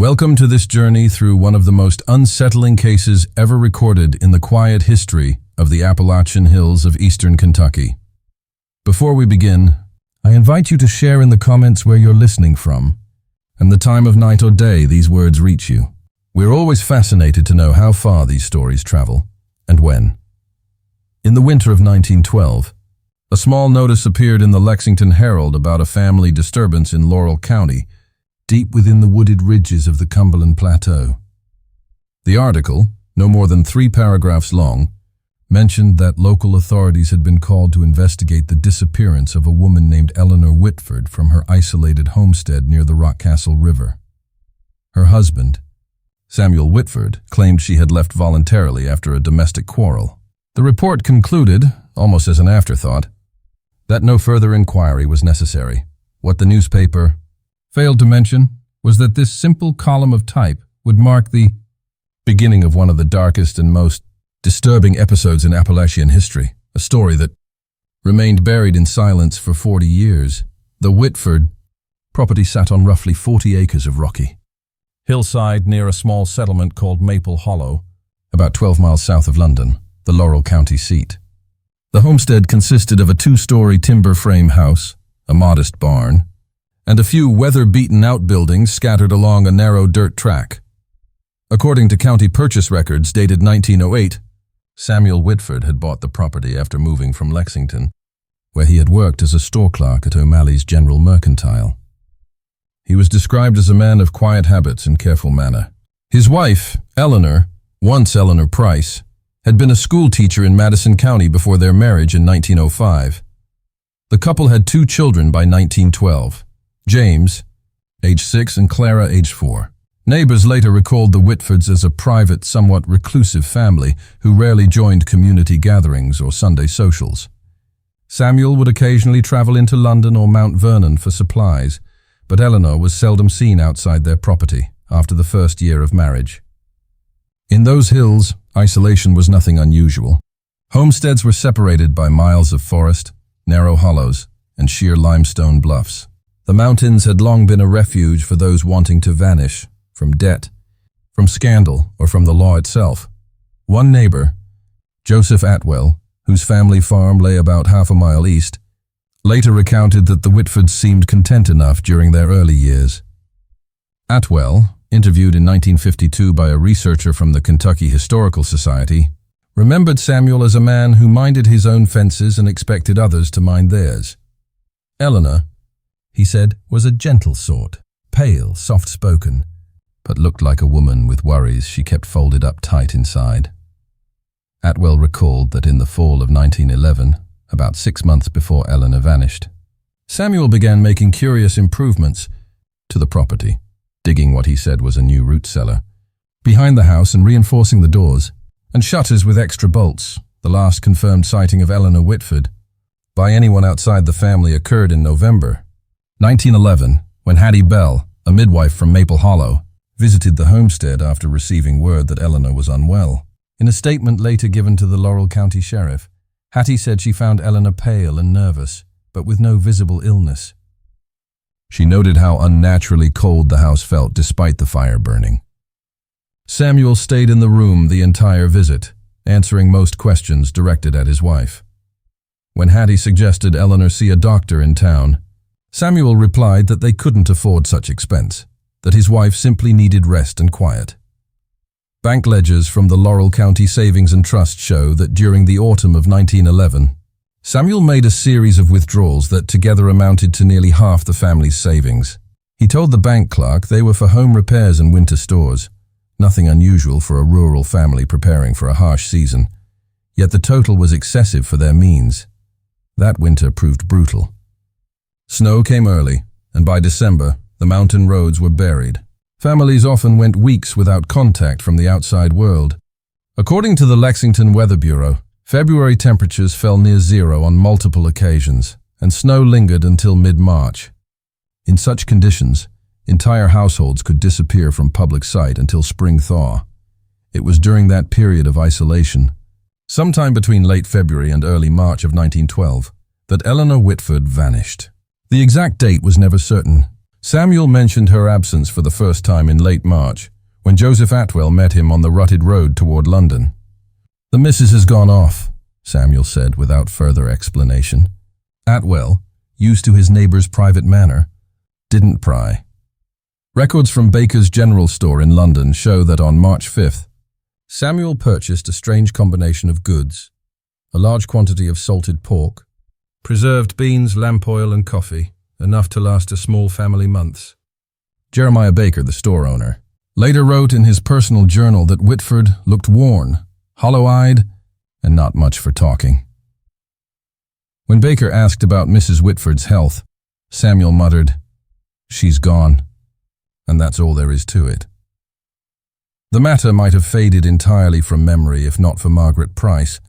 Welcome to this journey through one of the most unsettling cases ever recorded in the quiet history of the Appalachian hills of eastern Kentucky. Before we begin, I invite you to share in the comments where you're listening from and the time of night or day these words reach you. We're always fascinated to know how far these stories travel and when. In the winter of 1912, a small notice appeared in the Lexington Herald about a family disturbance in Laurel County, deep within the wooded ridges of the Cumberland Plateau. The article, no more than 3 paragraphs long, mentioned that local authorities had been called to investigate the disappearance of a woman named Eleanor Whitford from her isolated homestead near the Rockcastle River. Her husband, Samuel Whitford, claimed she had left voluntarily after a domestic quarrel. The report concluded, almost as an afterthought, that no further inquiry was necessary. What the newspaper failed to mention was that this simple column of type would mark the beginning of one of the darkest and most disturbing episodes in Appalachian history, a story that remained buried in silence for 40 years. The Whitford property sat on roughly 40 acres of rocky hillside near a small settlement called Maple Hollow, about 12 miles south of London, the Laurel County seat. The homestead consisted of a 2-story timber frame house, a modest barn, and a few weather-beaten outbuildings scattered along a narrow dirt track. According to county purchase records dated 1908, Samuel Whitford had bought the property after moving from Lexington, where he had worked as a store clerk at O'Malley's General Mercantile. He was described as a man of quiet habits and careful manner. His wife, Eleanor, once Eleanor Price, had been a school teacher in Madison County before their marriage in 1905. The couple had 2 children by 1912. James, age 6, and Clara, age 4. Neighbors later recalled the Whitfords as a private, somewhat reclusive family who rarely joined community gatherings or Sunday socials. Samuel would occasionally travel into London or Mount Vernon for supplies, but Eleanor was seldom seen outside their property after the first year of marriage. In those hills, isolation was nothing unusual. Homesteads were separated by miles of forest, narrow hollows, and sheer limestone bluffs. The mountains had long been a refuge for those wanting to vanish from debt, from scandal, or from the law itself. One neighbor, Joseph Atwell, whose family farm lay about half a mile east, later recounted that the Whitfords seemed content enough during their early years. Atwell, interviewed in 1952 by a researcher from the Kentucky Historical Society, remembered Samuel as a man who minded his own fences and expected others to mind theirs. Eleanor, he said, was a gentle sort, pale, soft-spoken, but looked like a woman with worries she kept folded up tight inside. Atwell recalled that in the fall of 1911, about 6 months before Eleanor vanished, Samuel began making curious improvements to the property, digging what he said was a new root cellar behind the house and reinforcing the doors and shutters with extra bolts. The last confirmed sighting of Eleanor Whitford by anyone outside the family occurred in November 1911, when Hattie Bell, a midwife from Maple Hollow, visited the homestead after receiving word that Eleanor was unwell. In a statement later given to the Laurel County Sheriff, Hattie said she found Eleanor pale and nervous, but with no visible illness. She noted how unnaturally cold the house felt despite the fire burning. Samuel stayed in the room the entire visit, answering most questions directed at his wife. When Hattie suggested Eleanor see a doctor in town, Samuel replied that they couldn't afford such expense, that his wife simply needed rest and quiet. Bank ledgers from the Laurel County Savings and Trust show that during the autumn of 1911, Samuel made a series of withdrawals that together amounted to nearly half the family's savings. He told the bank clerk they were for home repairs and winter stores, nothing unusual for a rural family preparing for a harsh season. Yet the total was excessive for their means. That winter proved brutal. Snow came early, and by December, the mountain roads were buried. Families often went weeks without contact from the outside world. According to the Lexington Weather Bureau, February temperatures fell near zero on multiple occasions, and snow lingered until mid-March. In such conditions, entire households could disappear from public sight until spring thaw. It was during that period of isolation, sometime between late February and early March of 1912, that Eleanor Whitford vanished. The exact date was never certain. Samuel mentioned her absence for the first time in late March, when Joseph Atwell met him on the rutted road toward London. "The missus has gone off," Samuel said without further explanation. Atwell, used to his neighbor's private manner, didn't pry. Records from Baker's General Store in London show that on March 5th, Samuel purchased a strange combination of goods: a large quantity of salted pork, preserved beans, lamp oil, and coffee, enough to last a small family months. Jeremiah Baker, the store owner, later wrote in his personal journal that Whitford looked worn, hollow-eyed, and not much for talking. When Baker asked about Mrs. Whitford's health, Samuel muttered, "She's gone, and that's all there is to it." The matter might have faded entirely from memory if not for Margaret Price,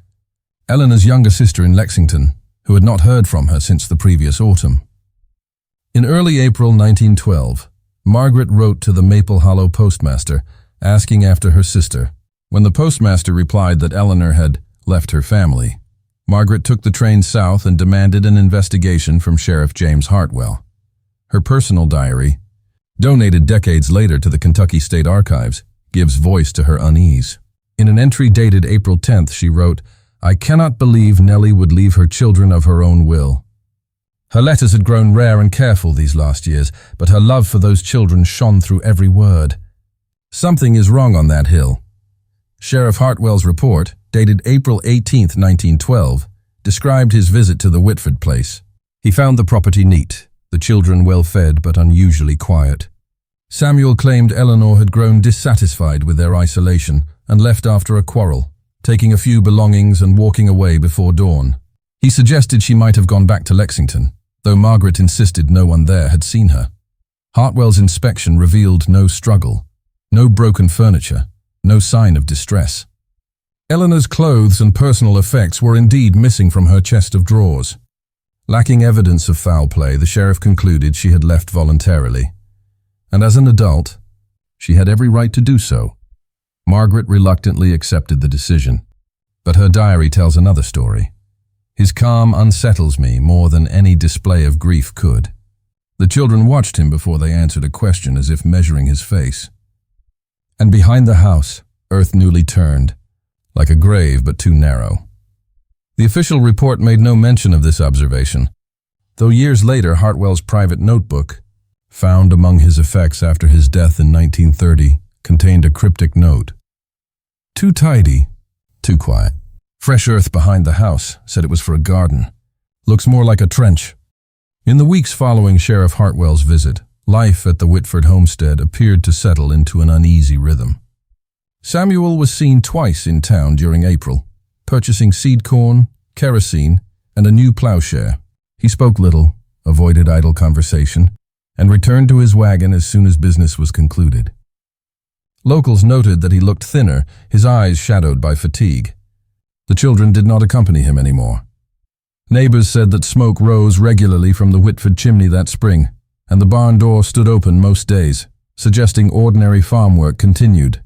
Eleanor's younger sister in Lexington, who had not heard from her since the previous autumn. In early April 1912, Margaret wrote to the Maple Hollow postmaster asking after her sister. When the postmaster replied that Eleanor had left her family, Margaret took the train south and demanded an investigation from Sheriff James Hartwell. Her personal diary, donated decades later to the Kentucky State Archives, gives voice to her unease. In an entry dated April 10th, she wrote, "I cannot believe Nellie would leave her children of her own will." Her letters had grown rare and careful these last years, but her love for those children shone through every word. Something is wrong on that hill. Sheriff Hartwell's report, dated April 18th, 1912, described his visit to the Whitford place. He found the property neat, the children well-fed but unusually quiet. Samuel claimed Eleanor had grown dissatisfied with their isolation and left after a quarrel, taking a few belongings and walking away before dawn. He suggested she might have gone back to Lexington, though Margaret insisted no one there had seen her. Hartwell's inspection revealed no struggle, no broken furniture, no sign of distress. Eleanor's clothes and personal effects were indeed missing from her chest of drawers. Lacking evidence of foul play, the sheriff concluded she had left voluntarily. And as an adult, she had every right to do so. Margaret reluctantly accepted the decision, but her diary tells another story. His calm unsettles me more than any display of grief could. The children watched him before they answered a question as if measuring his face. And behind the house, earth newly turned, like a grave but too narrow. The official report made no mention of this observation, though years later Hartwell's private notebook, found among his effects after his death in 1930, contained a cryptic note. "Too tidy, too quiet. Fresh earth behind the house, said it was for a garden. Looks more like a trench." In the weeks following Sheriff Hartwell's visit, life at the Whitford homestead appeared to settle into an uneasy rhythm. Samuel was seen twice in town during April, purchasing seed corn, kerosene, and a new plowshare. He spoke little, avoided idle conversation, and returned to his wagon as soon as business was concluded. Locals noted that he looked thinner, his eyes shadowed by fatigue. The children did not accompany him anymore. Neighbors said that smoke rose regularly from the Whitford chimney that spring, and the barn door stood open most days, suggesting ordinary farm work continued.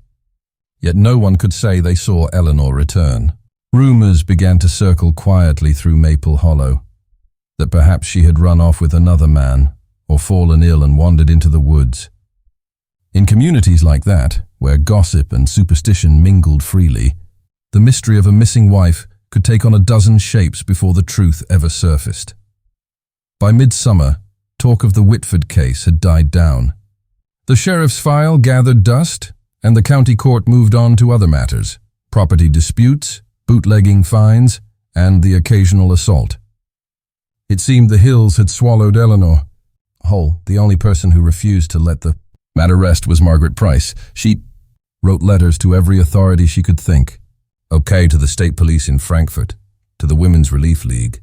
Yet no one could say they saw Eleanor return. Rumors began to circle quietly through Maple Hollow, that perhaps she had run off with another man, or fallen ill and wandered into the woods. In communities like that, where gossip and superstition mingled freely, the mystery of a missing wife could take on a dozen shapes before the truth ever surfaced. By midsummer, talk of the Whitford case had died down. The sheriff's file gathered dust, and the county court moved on to other matters: property disputes, bootlegging fines, and the occasional assault. It seemed the hills had swallowed Eleanor whole. The only person who refused to let the matter rest was Margaret Price. She wrote letters to every authority she could think. Okay to the state police in Frankfort, to the Women's Relief League,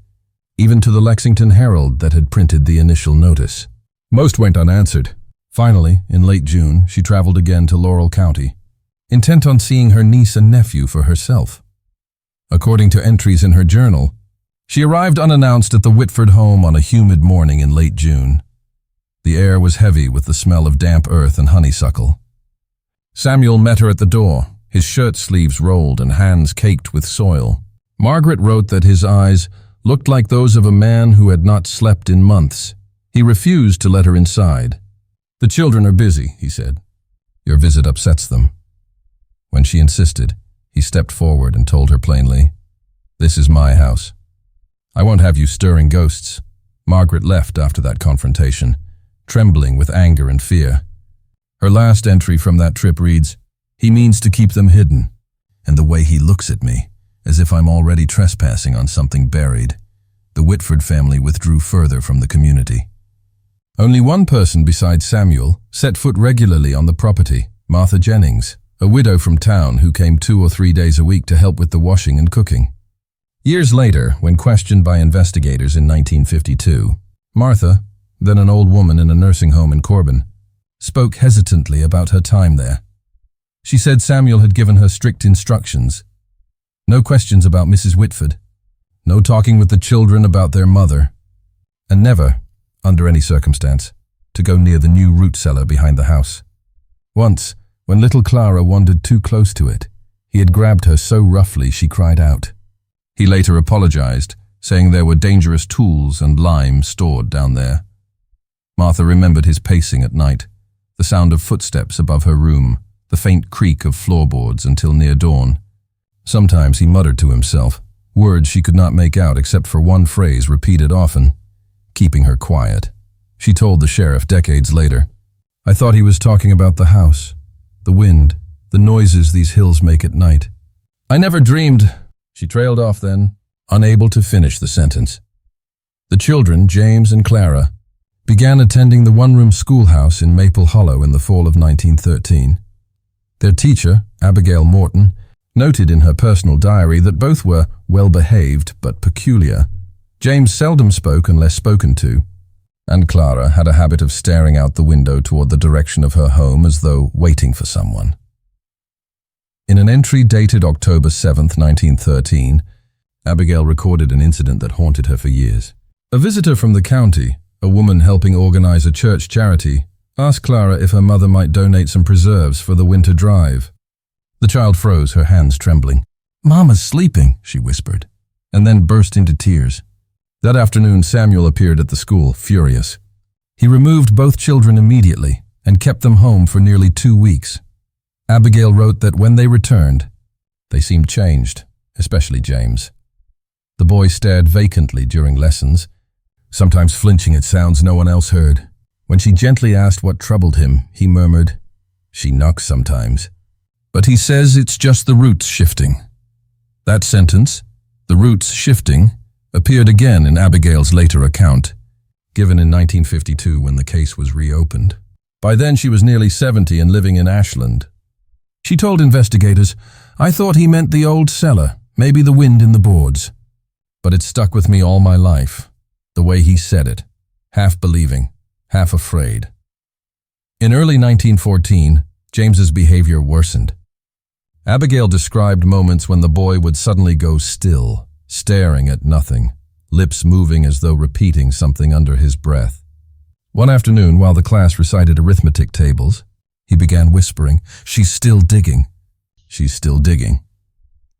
even to the Lexington Herald that had printed the initial notice. Most went unanswered. Finally, in late June, she traveled again to Laurel County, intent on seeing her niece and nephew for herself. According to entries in her journal, she arrived unannounced at the Whitford home on a humid morning in late June. The air was heavy with the smell of damp earth and honeysuckle. Samuel met her at the door, his shirt sleeves rolled and hands caked with soil. Margaret wrote that his eyes looked like those of a man who had not slept in months. He refused to let her inside, "The children are busy," he said. "Your visit upsets them." When she insisted, he stepped forward and told her plainly, "This is my house. I won't have you stirring ghosts." Margaret left after that confrontation, trembling with anger and fear. Her last entry from that trip reads, "He means to keep them hidden, and the way he looks at me, as if I'm already trespassing on something buried." The Whitford family withdrew further from the community. Only one person besides Samuel set foot regularly on the property, Martha Jennings, a widow from town who came 2 or 3 days a week to help with the washing and cooking. Years later, when questioned by investigators in 1952, Martha, then an old woman in a nursing home in Corbin, spoke hesitantly about her time there. She said Samuel had given her strict instructions. No questions about Mrs. Whitford, no talking with the children about their mother, and never, under any circumstance, to go near the new root cellar behind the house. Once, when little Clara wandered too close to it, he had grabbed her so roughly she cried out. He later apologized, saying there were dangerous tools and lime stored down there. Martha remembered his pacing at night, the sound of footsteps above her room, the faint creak of floorboards until near dawn. Sometimes he muttered to himself, words she could not make out except for one phrase repeated often, keeping her quiet. She told the sheriff decades later, "I thought he was talking about the house, the wind, the noises these hills make at night. I never dreamed." She trailed off then, unable to finish the sentence. The children, James and Clara, began attending the one-room schoolhouse in Maple Hollow in the fall of 1913. Their teacher, Abigail Morton, noted in her personal diary that both were well-behaved but peculiar. James seldom spoke unless spoken to, and Clara had a habit of staring out the window toward the direction of her home as though waiting for someone. In an entry dated October 7, 1913, Abigail recorded an incident that haunted her for years. A visitor from the county, a woman helping organize a church charity, asked Clara if her mother might donate some preserves for the winter drive. The child froze, her hands trembling. "Mama's sleeping," she whispered, and then burst into tears. That afternoon, Samuel appeared at the school, furious. He removed both children immediately and kept them home for nearly 2 weeks. Abigail wrote that when they returned, they seemed changed, especially James. The boy stared vacantly during lessons, sometimes flinching at sounds no one else heard. When she gently asked what troubled him, he murmured, "She knocks sometimes. But he says it's just the roots shifting." That sentence, "the roots shifting," appeared again in Abigail's later account, given in 1952 when the case was reopened. By then she was nearly 70 and living in Ashland. She told investigators, "I thought he meant the old cellar, maybe the wind in the boards. But it stuck with me all my life, the way he said it, half believing, half afraid." In early 1914, James's behavior worsened. Abigail described moments when the boy would suddenly go still, staring at nothing, lips moving as though repeating something under his breath. One afternoon, while the class recited arithmetic tables, he began whispering, "She's still digging. She's still digging."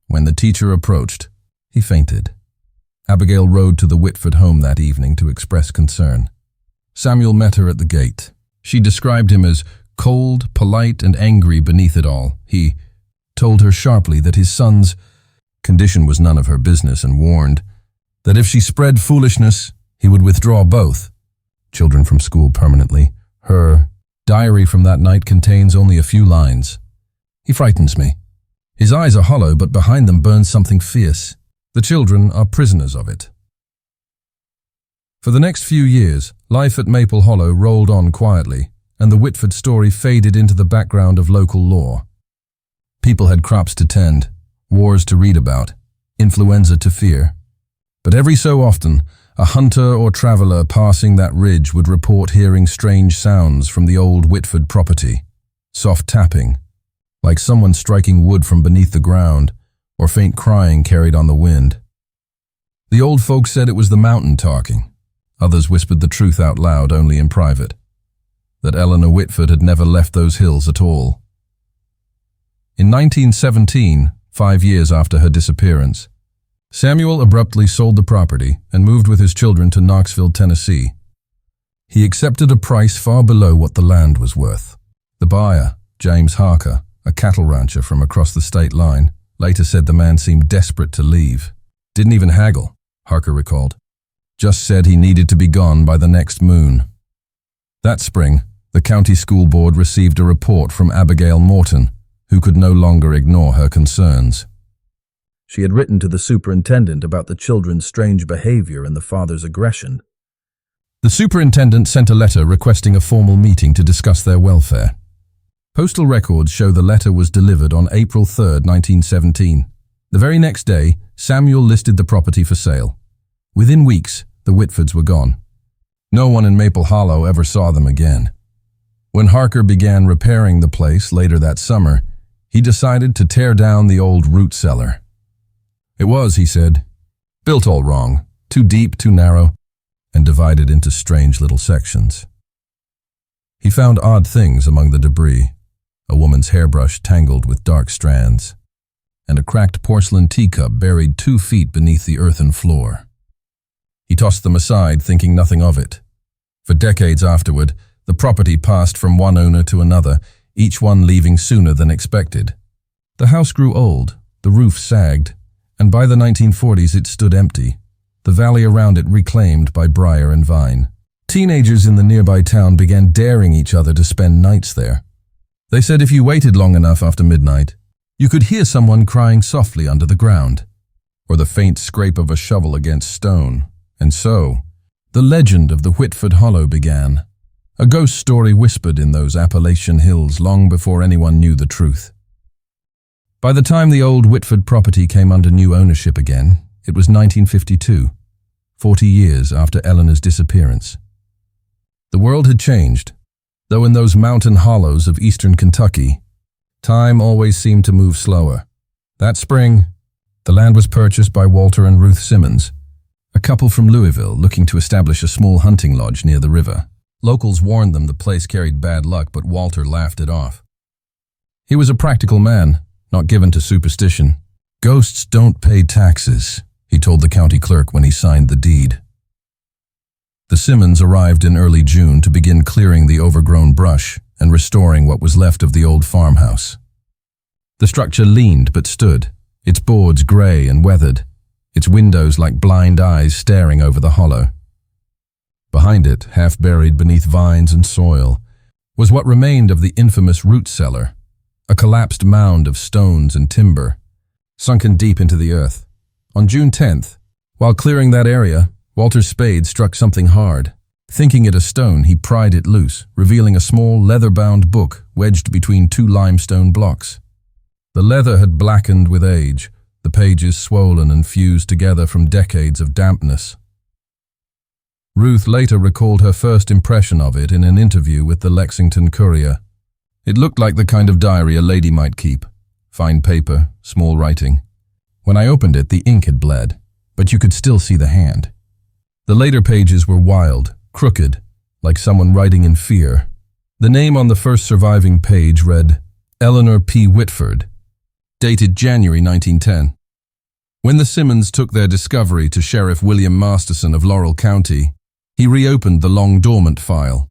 When the teacher approached, he fainted. Abigail rode to the Whitford home that evening to express concern. Samuel met her at the gate. She described him as cold, polite, and angry beneath it all. He told her sharply that his son's condition was none of her business and warned that if she spread foolishness, he would withdraw both children from school permanently. Her diary from that night contains only a few lines. "He frightens me. His eyes are hollow, but behind them burns something fierce. The children are prisoners of it." For the next few years, life at Maple Hollow rolled on quietly, and the Whitford story faded into the background of local law. People had crops to tend, wars to read about, influenza to fear. But every so often, a hunter or traveler passing that ridge would report hearing strange sounds from the old Whitford property, soft tapping, like someone striking wood from beneath the ground, or faint crying carried on the wind. The old folks said it was the mountain talking. Others whispered the truth out loud only in private, that Eleanor Whitford had never left those hills at all. In 1917, 5 years after her disappearance, Samuel abruptly sold the property and moved with his children to Knoxville, Tennessee. He accepted a price far below what the land was worth. The buyer, James Harker, a cattle rancher from across the state line, later said the man seemed desperate to leave. Didn't even haggle, Harker recalled. Just said he needed to be gone by the next moon. That spring, the county school board received a report from Abigail Morton, who could no longer ignore her concerns. She had written to the superintendent about the children's strange behavior and the father's aggression. The superintendent sent a letter requesting a formal meeting to discuss their welfare. Postal records show the letter was delivered on April 3, 1917. The very next day, Samuel listed the property for sale. Within weeks, the Whitfords were gone. No one in Maple Hollow ever saw them again. When Harker began repairing the place later that summer, he decided to tear down the old root cellar. It was, he said, built all wrong, too deep, too narrow, and divided into strange little sections. He found odd things among the debris, a woman's hairbrush tangled with dark strands, and a cracked porcelain teacup buried 2 feet beneath the earthen floor. He tossed them aside, thinking nothing of it. For decades afterward, the property passed from one owner to another, each one leaving sooner than expected. The house grew old, the roof sagged, and by the 1940s it stood empty, the valley around it reclaimed by briar and vine. Teenagers in the nearby town began daring each other to spend nights there. They said if you waited long enough after midnight, you could hear someone crying softly under the ground, or the faint scrape of a shovel against stone. And so, the legend of the Whitford Hollow began, a ghost story whispered in those Appalachian hills long before anyone knew the truth. By the time the old Whitford property came under new ownership again, it was 1952, 40 years after Eleanor's disappearance. The world had changed, though in those mountain hollows of eastern Kentucky, time always seemed to move slower. That spring, the land was purchased by Walter and Ruth Simmons, a couple from Louisville looking to establish a small hunting lodge near the river. Locals warned them the place carried bad luck, but Walter laughed it off. He was a practical man, not given to superstition. Ghosts don't pay taxes, he told the county clerk when he signed the deed. The Simmons arrived in early June to begin clearing the overgrown brush and restoring what was left of the old farmhouse. The structure leaned but stood, its boards gray and weathered, its windows like blind eyes staring over the hollow. Behind it, half buried beneath vines and soil, was what remained of the infamous root cellar, a collapsed mound of stones and timber, sunken deep into the earth. On June 10th, while clearing that area, Walter's spade struck something hard. Thinking it a stone, he pried it loose, revealing a small leather-bound book wedged between 2 limestone blocks. The leather had blackened with age, the pages swollen and fused together from decades of dampness. Ruth later recalled her first impression of it in an interview with the Lexington Courier. It looked like the kind of diary a lady might keep. Fine paper, small writing. When I opened it, the ink had bled, but you could still see the hand. The later pages were wild, crooked, like someone writing in fear. The name on the first surviving page read, Eleanor P. Whitford, dated January 1910. When the Simmons took their discovery to Sheriff William Masterson of Laurel County, he reopened the long-dormant file.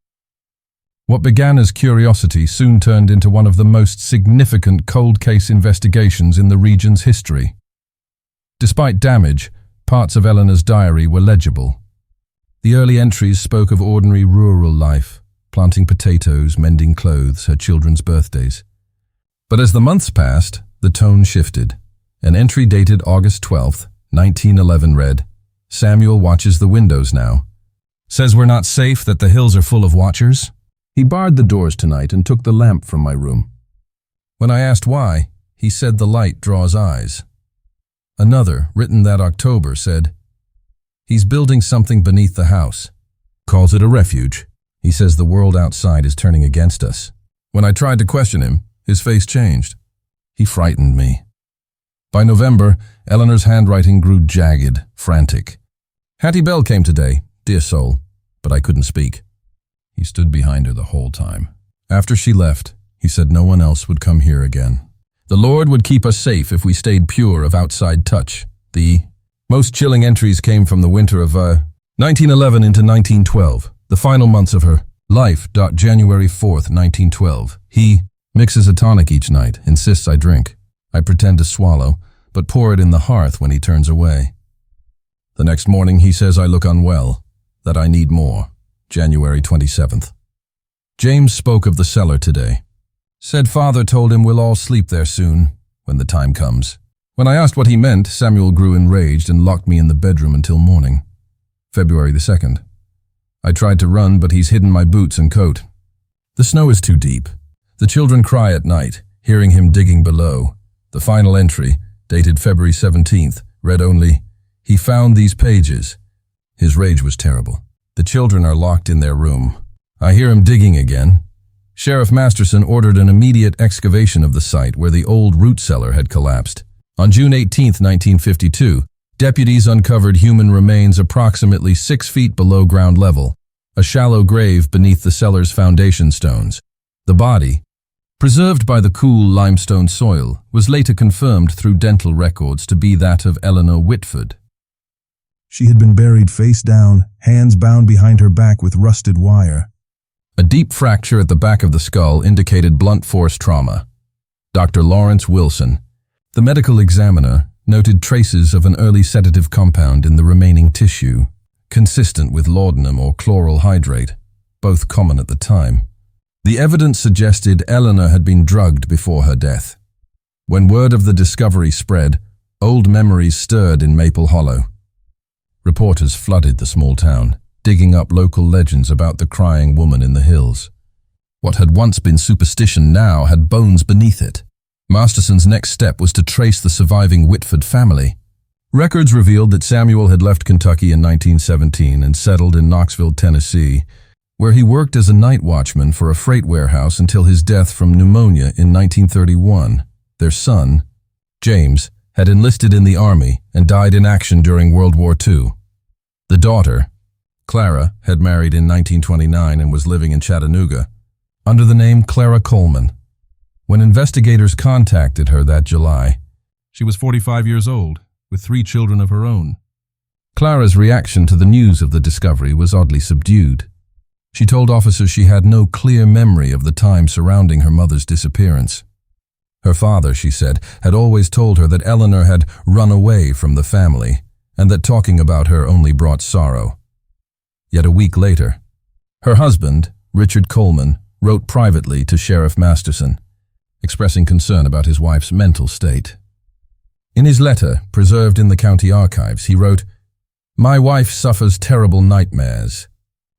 What began as curiosity soon turned into one of the most significant cold case investigations in the region's history. Despite damage, parts of Eleanor's diary were legible. The early entries spoke of ordinary rural life, planting potatoes, mending clothes, her children's birthdays. But as the months passed, the tone shifted. An entry dated August 12th, 1911 read, Samuel watches the windows now. Says we're not safe, that the hills are full of watchers. He barred the doors tonight and took the lamp from my room. When I asked why, he said the light draws eyes. Another, written that October, said, he's building something beneath the house. Calls it a refuge. He says the world outside is turning against us. When I tried to question him, his face changed. He frightened me. By November, Eleanor's handwriting grew jagged, frantic. Hattie Bell came today, dear soul, but I couldn't speak. He stood behind her the whole time. After she left, he said no one else would come here again. The Lord would keep us safe if we stayed pure of outside touch. The most chilling entries came from the winter of 1911 into 1912. The final months of her life. January 4th, 1912. He mixes a tonic each night, insists I drink. I pretend to swallow, but pour it in the hearth when he turns away. The next morning he says I look unwell, that I need more. January 27th. James spoke of the cellar today. Said father told him we'll all sleep there soon, when the time comes. When I asked what he meant, Samuel grew enraged and locked me in the bedroom until morning. February the 2nd. I tried to run, but he's hidden my boots and coat. The snow is too deep. The children cry at night, hearing him digging below. The final entry, dated February 17th, read only, "He found these pages." His rage was terrible. The children are locked in their room. I hear him digging again. Sheriff Masterson ordered an immediate excavation of the site where the old root cellar had collapsed. On June 18, 1952, deputies uncovered human remains approximately 6 feet below ground level, a shallow grave beneath the cellar's foundation stones. The body, preserved by the cool limestone soil, was later confirmed through dental records to be that of Eleanor Whitford. She had been buried face down, hands bound behind her back with rusted wire. A deep fracture at the back of the skull indicated blunt force trauma. Dr. Lawrence Wilson, the medical examiner, noted traces of an early sedative compound in the remaining tissue, consistent with laudanum or chloral hydrate, both common at the time. The evidence suggested Eleanor had been drugged before her death. When word of the discovery spread, old memories stirred in Maple Hollow. Reporters flooded the small town, digging up local legends about the crying woman in the hills. What had once been superstition now had bones beneath it. Masterson's next step was to trace the surviving Whitford family. Records revealed that Samuel had left Kentucky in 1917 and settled in Knoxville, Tennessee, where he worked as a night watchman for a freight warehouse until his death from pneumonia in 1931. Their son, James, had enlisted in the Army and died in action during World War II. The daughter, Clara, had married in 1929 and was living in Chattanooga, under the name Clara Coleman. When investigators contacted her that July, she was 45 years old, with 3 children of her own. Clara's reaction to the news of the discovery was oddly subdued. She told officers she had no clear memory of the time surrounding her mother's disappearance. Her father, she said, had always told her that Eleanor had run away from the family and that talking about her only brought sorrow. Yet a week later, her husband, Richard Coleman, wrote privately to Sheriff Masterson, expressing concern about his wife's mental state. In his letter, preserved in the county archives, he wrote, "My wife suffers terrible nightmares.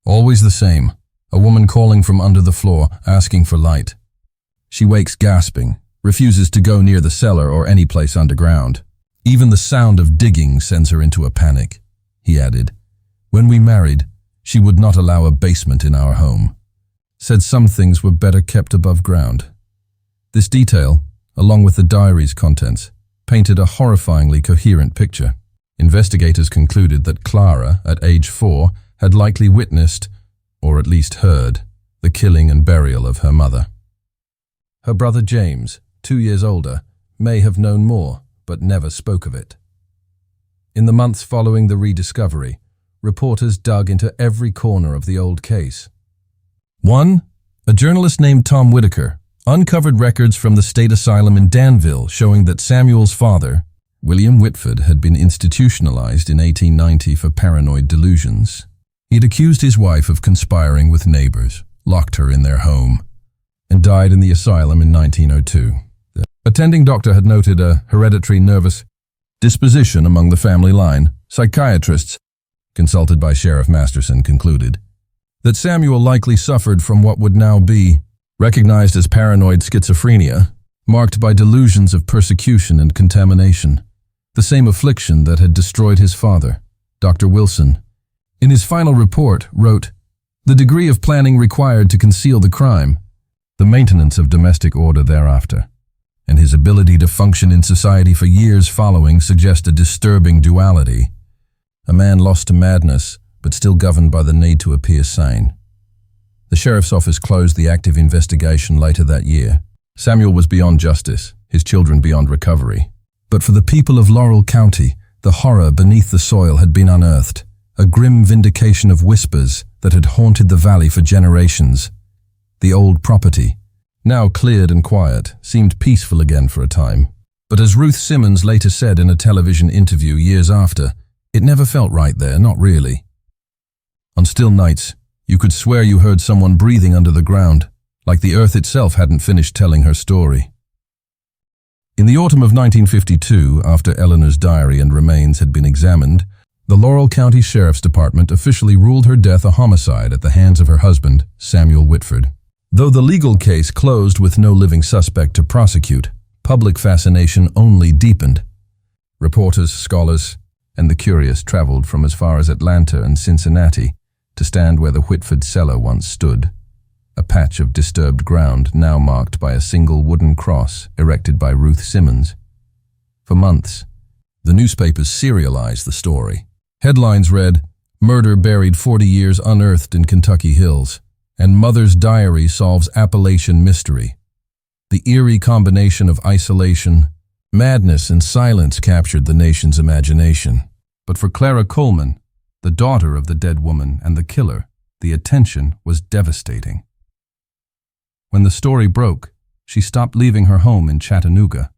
Always the same, a woman calling from under the floor, asking for light. She wakes gasping, refuses to go near the cellar or any place underground. Even the sound of digging sends her into a panic." He added, "When we married, she would not allow a basement in our home. Said some things were better kept above ground." This detail, along with the diary's contents, painted a horrifyingly coherent picture. Investigators concluded that Clara, at age 4, had likely witnessed, or at least heard, the killing and burial of her mother. Her brother James, 2 years older, may have known more, but never spoke of it. In the months following the rediscovery, reporters dug into every corner of the old case. 1. A journalist named Tom Whitaker uncovered records from the state asylum in Danville showing that Samuel's father, William Whitford, had been institutionalized in 1890 for paranoid delusions. He'd accused his wife of conspiring with neighbors, locked her in their home, and died in the asylum in 1902. The attending doctor had noted a hereditary nervous disposition among the family line. Psychiatrists, consulted by Sheriff Masterson, concluded that Samuel likely suffered from what would now be recognized as paranoid schizophrenia, marked by delusions of persecution and contamination, the same affliction that had destroyed his father. Dr. Wilson, in his final report, wrote, "The degree of planning required to conceal the crime, the maintenance of domestic order thereafter, and his ability to function in society for years following suggest a disturbing duality. A man lost to madness, but still governed by the need to appear sane." The sheriff's office closed the active investigation later that year. Samuel was beyond justice, his children beyond recovery. But for the people of Laurel County, the horror beneath the soil had been unearthed, a grim vindication of whispers that had haunted the valley for generations. The old property, now cleared and quiet, seemed peaceful again for a time. But as Ruth Simmons later said in a television interview years after, it never felt right there, not really. On still nights, you could swear you heard someone breathing under the ground, like the earth itself hadn't finished telling her story. In the autumn of 1952, after Eleanor's diary and remains had been examined, the Laurel County Sheriff's Department officially ruled her death a homicide at the hands of her husband, Samuel Whitford. Though the legal case closed with no living suspect to prosecute, public fascination only deepened. Reporters, scholars, and the curious traveled from as far as Atlanta and Cincinnati to stand where the Whitford cellar once stood, a patch of disturbed ground now marked by a single wooden cross erected by Ruth Simmons. For months, the newspapers serialized the story. Headlines read, "Murder Buried 40 Years Unearthed in Kentucky Hills," and "Mother's Diary Solves Appalachian Mystery." The eerie combination of isolation, madness, and silence captured the nation's imagination. But for Clara Coleman, the daughter of the dead woman and the killer, the attention was devastating. When the story broke, she stopped leaving her home in Chattanooga.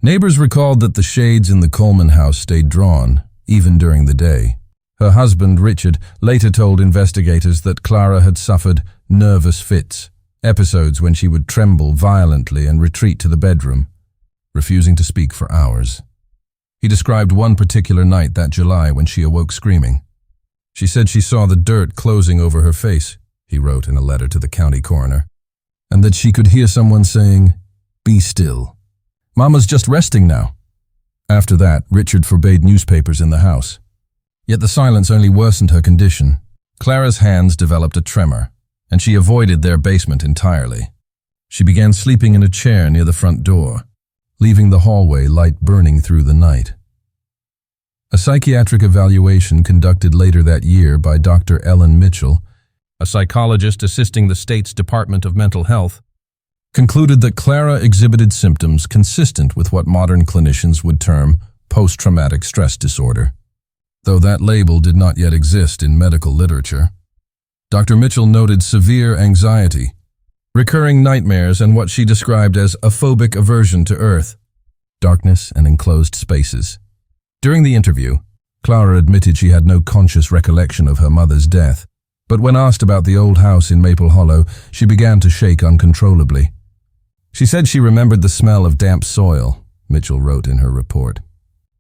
Neighbors recalled that the shades in the Coleman house stayed drawn, even during the day. Her husband, Richard, later told investigators that Clara had suffered nervous fits, episodes when she would tremble violently and retreat to the bedroom, refusing to speak for hours. He described one particular night that July when she awoke screaming. She said she saw the dirt closing over her face, he wrote in a letter to the county coroner, and that she could hear someone saying, "Be still. Mama's just resting now." After that, Richard forbade newspapers in the house. Yet the silence only worsened her condition. Clara's hands developed a tremor, and she avoided their basement entirely. She began sleeping in a chair near the front door, leaving the hallway light burning through the night. A psychiatric evaluation conducted later that year by Dr. Ellen Mitchell, a psychologist assisting the state's Department of Mental Health, concluded that Clara exhibited symptoms consistent with what modern clinicians would term post-traumatic stress disorder, though that label did not yet exist in medical literature. Dr. Mitchell noted severe anxiety, recurring nightmares, and what she described as a phobic aversion to earth, darkness, and enclosed spaces. During the interview, Clara admitted she had no conscious recollection of her mother's death, but when asked about the old house in Maple Hollow, she began to shake uncontrollably. She said she remembered the smell of damp soil, Mitchell wrote in her report,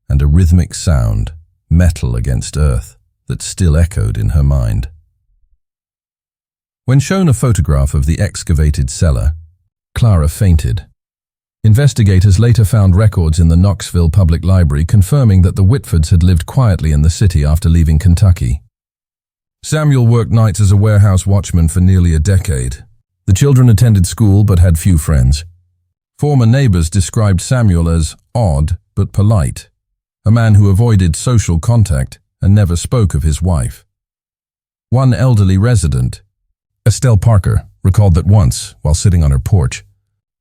and a rhythmic sound, metal against earth, that still echoed in her mind. When shown a photograph of the excavated cellar, Clara fainted. Investigators later found records in the Knoxville Public Library confirming that the Whitfords had lived quietly in the city after leaving Kentucky. Samuel worked nights as a warehouse watchman for nearly a decade. The children attended school but had few friends. Former neighbors described Samuel as odd but polite, a man who avoided social contact and never spoke of his wife. One elderly resident, Estelle Parker, recalled that once, while sitting on her porch,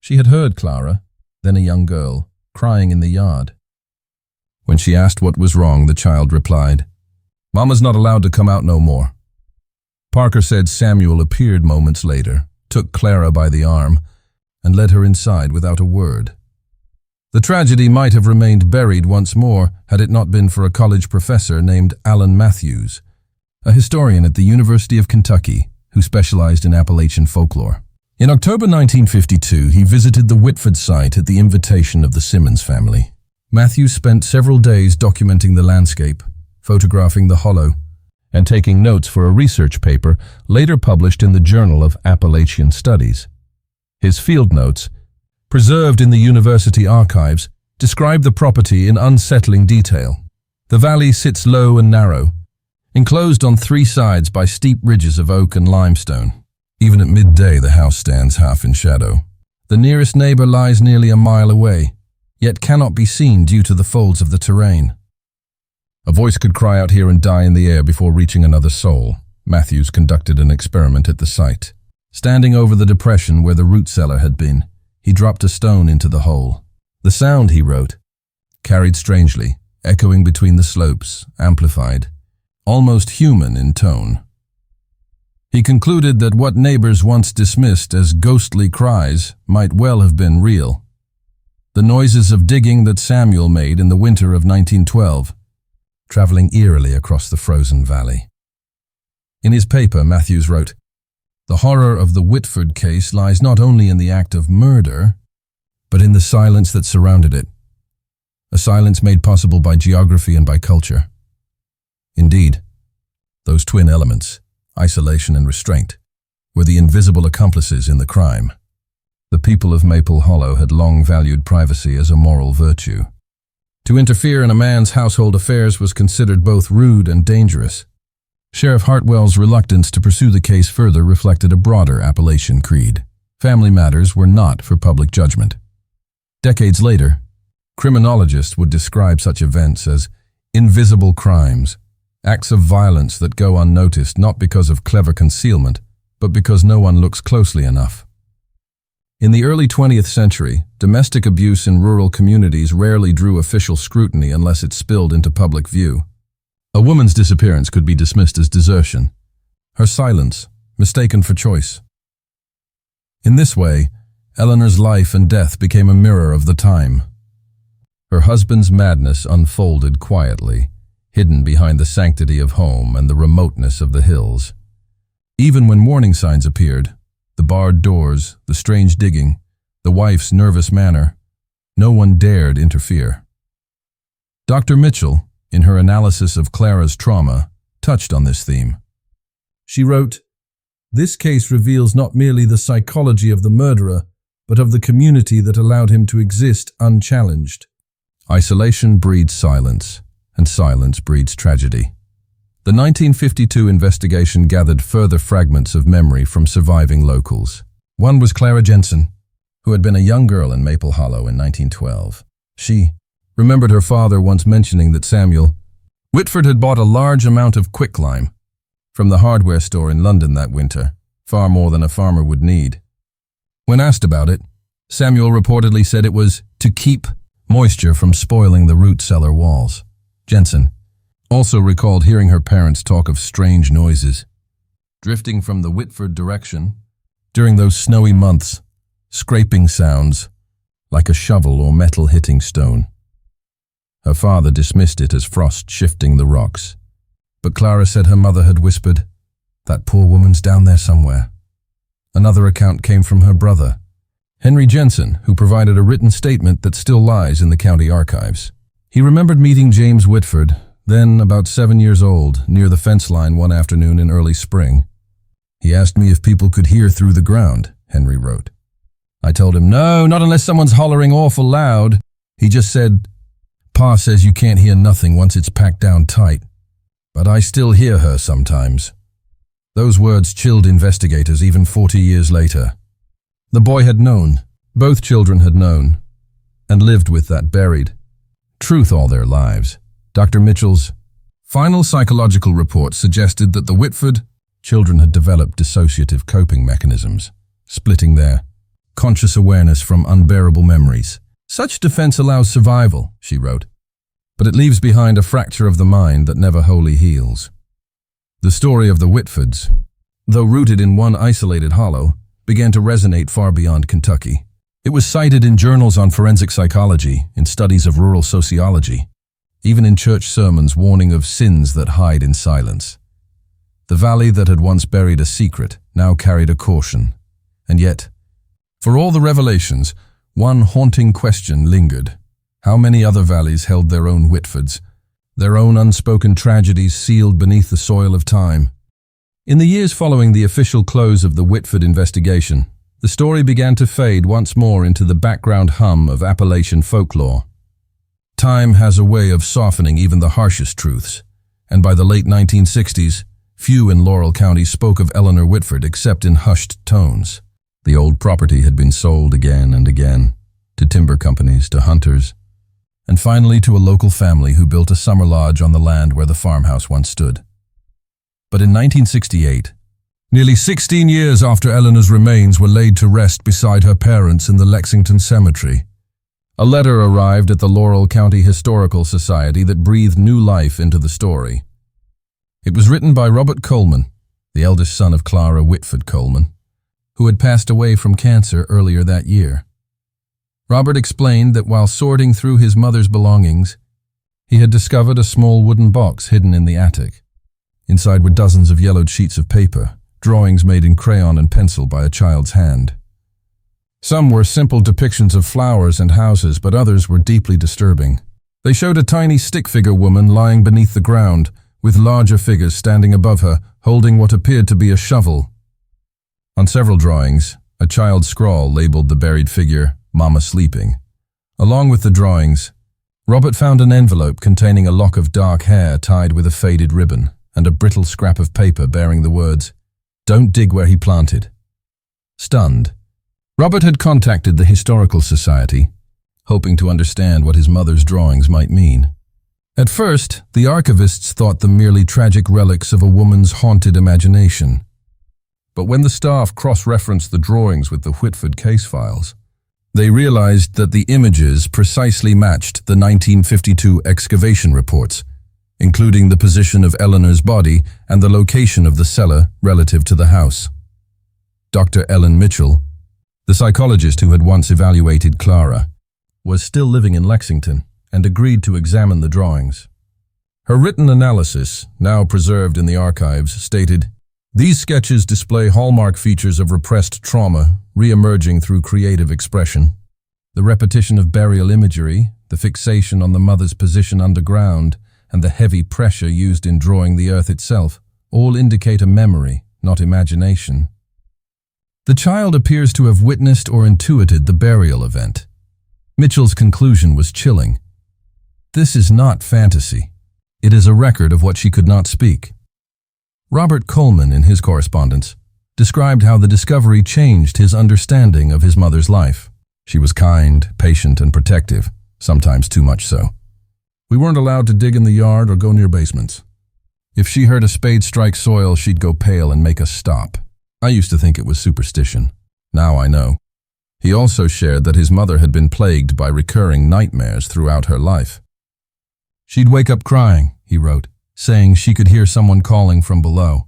she had heard Clara, then a young girl, crying in the yard. When she asked what was wrong, the child replied, "Mama's not allowed to come out no more." Parker said Samuel appeared moments later, took Clara by the arm, and led her inside without a word. The tragedy might have remained buried once more had it not been for a college professor named Alan Matthews, a historian at the University of Kentucky who specialized in Appalachian folklore. In October 1952, he visited the Whitford site at the invitation of the Simmons family. Matthews spent several days documenting the landscape, photographing the hollow, and taking notes for a research paper later published in the Journal of Appalachian Studies. His field notes, preserved in the university archives, describe the property in unsettling detail. The valley sits low and narrow, enclosed on three sides by steep ridges of oak and limestone. Even at midday, the house stands half in shadow. The nearest neighbor lies nearly a mile away, yet cannot be seen due to the folds of the terrain. A voice could cry out here and die in the air before reaching another soul. Matthews conducted an experiment at the site. Standing over the depression where the root cellar had been, he dropped a stone into the hole. The sound, he wrote, carried strangely, echoing between the slopes, amplified, almost human in tone. He concluded that what neighbors once dismissed as ghostly cries might well have been real. The noises of digging that Samuel made in the winter of 1912, traveling eerily across the frozen valley. In his paper, Matthews wrote, "The horror of the Whitford case lies not only in the act of murder, but in the silence that surrounded it, a silence made possible by geography and by culture. Indeed, those twin elements, isolation and restraint, were the invisible accomplices in the crime. The people of Maple Hollow had long valued privacy as a moral virtue. To interfere in a man's household affairs was considered both rude and dangerous. Sheriff Hartwell's reluctance to pursue the case further reflected a broader Appalachian creed. Family matters were not for public judgment. Decades later, criminologists would describe such events as invisible crimes, acts of violence that go unnoticed not because of clever concealment, but because no one looks closely enough. In the early 20th century, domestic abuse in rural communities rarely drew official scrutiny unless it spilled into public view. A woman's disappearance could be dismissed as desertion, her silence mistaken for choice. In this way, Eleanor's life and death became a mirror of the time. Her husband's madness unfolded quietly, hidden behind the sanctity of home and the remoteness of the hills. Even when warning signs appeared, the barred doors, the strange digging, the wife's nervous manner, no one dared interfere. Dr. Mitchell, in her analysis of Clara's trauma, touched on this theme. She wrote, "This case reveals not merely the psychology of the murderer, but of the community that allowed him to exist unchallenged. Isolation breeds silence, and silence breeds tragedy." The 1952 investigation gathered further fragments of memory from surviving locals. One was Clara Jensen, who had been a young girl in Maple Hollow in 1912. She remembered her father once mentioning that Samuel Whitford had bought a large amount of quicklime from the hardware store in London that winter, far more than a farmer would need. When asked about it, Samuel reportedly said it was to keep moisture from spoiling the root cellar walls. Jensen also recalled hearing her parents talk of strange noises, drifting from the Whitford direction during those snowy months, scraping sounds like a shovel or metal hitting stone. Her father dismissed it as frost shifting the rocks, but Clara said her mother had whispered, "That poor woman's down there somewhere." Another account came from her brother, Henry Jensen, who provided a written statement that still lies in the county archives. He remembered meeting James Whitford, then about 7 years old, near the fence line one afternoon in early spring. "He asked me if people could hear through the ground," Henry wrote. "I told him, no, not unless someone's hollering awful loud. He just said, 'Pa says you can't hear nothing once it's packed down tight. But I still hear her sometimes.'" Those words chilled investigators even 40 years later. The boy had known, both children had known, and lived with that buried truth all their lives. Dr. Mitchell's final psychological report suggested that the Whitford children had developed dissociative coping mechanisms, splitting their conscious awareness from unbearable memories. "Such defense allows survival," she wrote, "but it leaves behind a fracture of the mind that never wholly heals." The story of the Whitfords, though rooted in one isolated hollow, began to resonate far beyond Kentucky. It was cited in journals on forensic psychology, in studies of rural sociology, even in church sermons warning of sins that hide in silence. The valley that had once buried a secret now carried a caution. And yet, for all the revelations, one haunting question lingered. How many other valleys held their own Whitfords, their own unspoken tragedies sealed beneath the soil of time? In the years following the official close of the Whitford investigation, the story began to fade once more into the background hum of Appalachian folklore. Time has a way of softening even the harshest truths, and by the late 1960s, few in Laurel County spoke of Eleanor Whitford except in hushed tones. The old property had been sold again and again, to timber companies, to hunters, and finally to a local family who built a summer lodge on the land where the farmhouse once stood. But in 1968, nearly 16 years after Eleanor's remains were laid to rest beside her parents in the Lexington Cemetery, a letter arrived at the Laurel County Historical Society that breathed new life into the story. It was written by Robert Coleman, the eldest son of Clara Whitford Coleman, who had passed away from cancer earlier that year. Robert explained that while sorting through his mother's belongings, he had discovered a small wooden box hidden in the attic. Inside were dozens of yellowed sheets of paper, drawings made in crayon and pencil by a child's hand. Some were simple depictions of flowers and houses, but others were deeply disturbing. They showed a tiny stick-figure woman lying beneath the ground, with larger figures standing above her, holding what appeared to be a shovel. On several drawings, a child's scrawl labeled the buried figure, "Mama Sleeping." Along with the drawings, Robert found an envelope containing a lock of dark hair tied with a faded ribbon, and a brittle scrap of paper bearing the words, "Don't dig where he planted." Stunned, Robert had contacted the Historical Society, hoping to understand what his mother's drawings might mean. At first, the archivists thought them merely tragic relics of a woman's haunted imagination. But when the staff cross-referenced the drawings with the Whitford case files, they realized that the images precisely matched the 1952 excavation reports, including the position of Eleanor's body and the location of the cellar relative to the house. Dr. Ellen Mitchell, the psychologist who had once evaluated Clara, was still living in Lexington and agreed to examine the drawings. Her written analysis, now preserved in the archives, stated, "These sketches display hallmark features of repressed trauma, re-emerging through creative expression. The repetition of burial imagery, the fixation on the mother's position underground, and the heavy pressure used in drawing the earth itself, all indicate a memory, not imagination. The child appears to have witnessed or intuited the burial event." Mitchell's conclusion was chilling. This is not fantasy. It is a record of what she could not speak. Robert Coleman, in his correspondence, described how the discovery changed his understanding of his mother's life. She was kind, patient, and protective, sometimes too much so. We weren't allowed to dig in the yard or go near basements. If she heard a spade strike soil, she'd go pale and make us stop. I used to think it was superstition. Now I know. He also shared that his mother had been plagued by recurring nightmares throughout her life. She'd wake up crying, he wrote, saying she could hear someone calling from below.